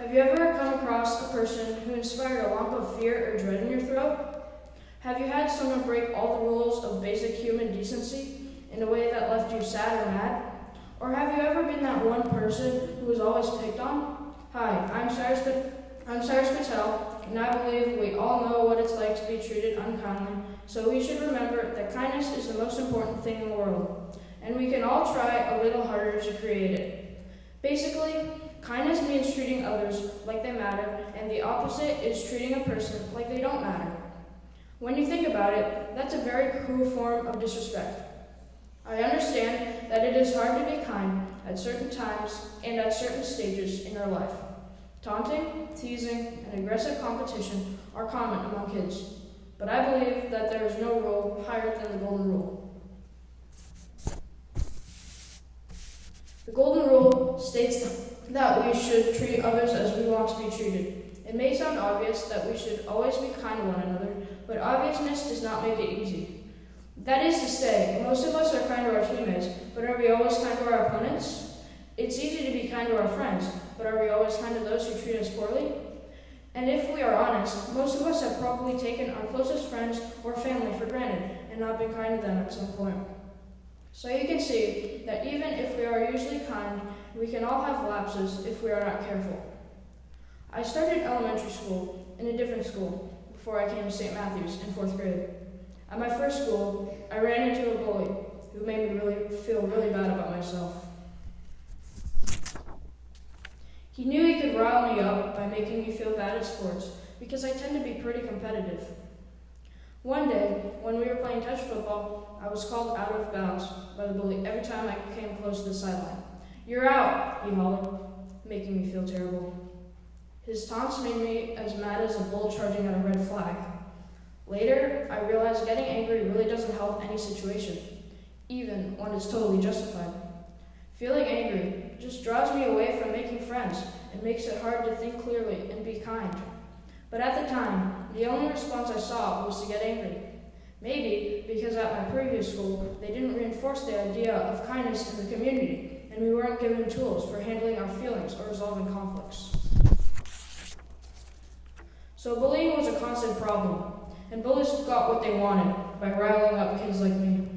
Have you ever come across a person who inspired a lump of fear or dread in your throat? Have you had someone break all the rules of basic human decency in a way that left you sad or mad? Or have you ever been that one person who was always picked on? Hi, I'm Cyrus Patel, and I believe we all know what it's like to be treated unkindly, so we should remember that kindness is the most important thing in the world, and we can all try a little harder to create it. Basically, kindness means treating others like they matter, and the opposite is treating a person like they don't matter. When you think about it, that's a very cruel form of disrespect. I understand that it is hard to be kind at certain times and at certain stages in our life. Taunting, teasing, and aggressive competition are common among kids, but I believe that there is no rule higher than the golden rule. The golden rule states that we should treat others as we want to be treated. It may sound obvious that we should always be kind to one another, but obviousness does not make it easy. That is to say, most of us are kind to our teammates, but are we always kind to our opponents? It's easy to be kind to our friends, but are we always kind to those who treat us poorly? And if we are honest, most of us have probably taken our closest friends or family for granted and not been kind to them at some point. So you can see that even if we are usually kind, we can all have lapses if we are not careful. I started elementary school in a different school before I came to St. Matthew's in 4th grade. At my first school, I ran into a bully who made me feel really bad about myself. He knew he could rile me up by making me feel bad at sports because I tend to be pretty competitive. One day, when we were playing touch football, I was called out of bounds by the bully every time I came close to the sideline. "You're out," he hollered, making me feel terrible. His taunts made me as mad as a bull charging at a red flag. Later, I realized getting angry really doesn't help any situation, even when it's totally justified. Feeling angry just draws me away from making friends and makes it hard to think clearly and be kind. But at the time, the only response I saw was to get angry. Maybe because at my previous school, they didn't reinforce the idea of kindness in the community, and we weren't given tools for handling our feelings or resolving conflicts. So bullying was a constant problem, and bullies got what they wanted by riling up kids like me.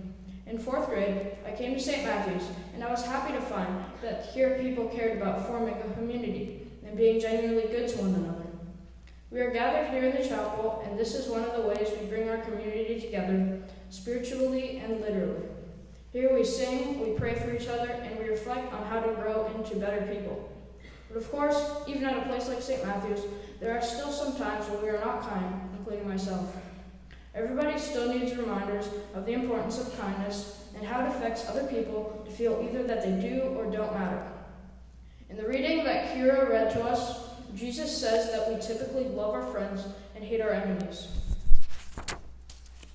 In 4th grade, I came to St. Matthew's, and I was happy to find that here people cared about forming a community and being genuinely good to one another. We are gathered here in the chapel, and this is one of the ways we bring our community together, spiritually and literally. Here we sing, we pray for each other, and we reflect on how to grow into better people. But of course, even at a place like St. Matthew's, there are still some times when we are not kind, including myself. Everybody still needs reminders of the importance of kindness and how it affects other people to feel either that they do or don't matter. In the reading that Kira read to us, Jesus says that we typically love our friends and hate our enemies.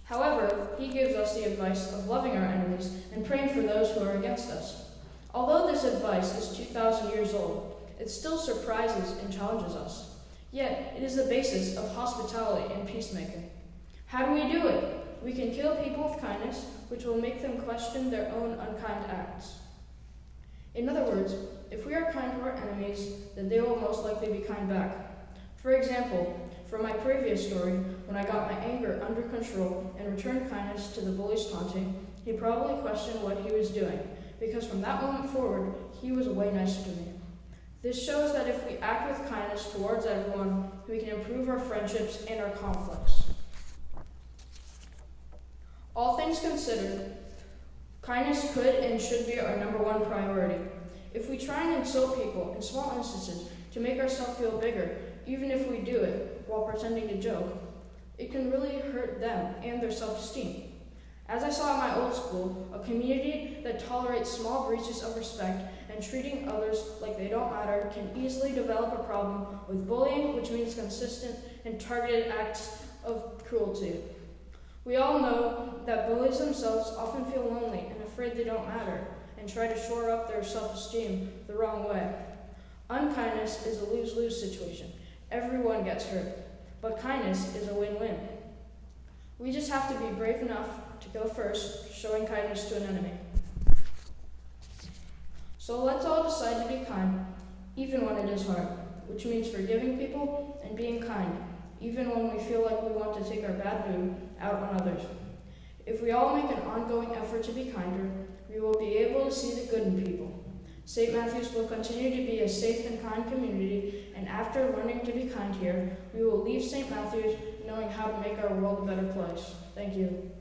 However, he gives us the advice of loving our enemies and praying for those who are against us. Although this advice is 2,000 years old, it still surprises and challenges us. Yet, it is the basis of hospitality and peacemaking. How do we do it? We can kill people with kindness, which will make them question their own unkind acts. In other words, if we are kind to our enemies, then they will most likely be kind back. For example, from my previous story, when I got my anger under control and returned kindness to the bully's taunting, he probably questioned what he was doing, because from that moment forward, he was way nicer to me. This shows that if we act with kindness towards everyone, we can improve our friendships and our conflicts. All things considered, kindness could and should be our number one priority. If we try and insult people in small instances to make ourselves feel bigger, even if we do it while pretending to joke, it can really hurt them and their self-esteem. As I saw at my old school, a community that tolerates small breaches of respect and treating others like they don't matter can easily develop a problem with bullying, which means consistent and targeted acts of cruelty. We all know that bullies themselves often feel lonely and afraid they don't matter, and try to shore up their self-esteem the wrong way. Unkindness is a lose-lose situation. Everyone gets hurt, but kindness is a win-win. We just have to be brave enough to go first, showing kindness to an enemy. So let's all decide to be kind, even when it is hard. which means forgiving people and being kind, even when we feel like we want to take our bad mood out on others. If we all make an ongoing effort to be kinder, we will be able to see the good in people. St. Matthew's will continue to be a safe and kind community, and after learning to be kind here, we will leave St. Matthew's knowing how to make our world a better place. Thank you.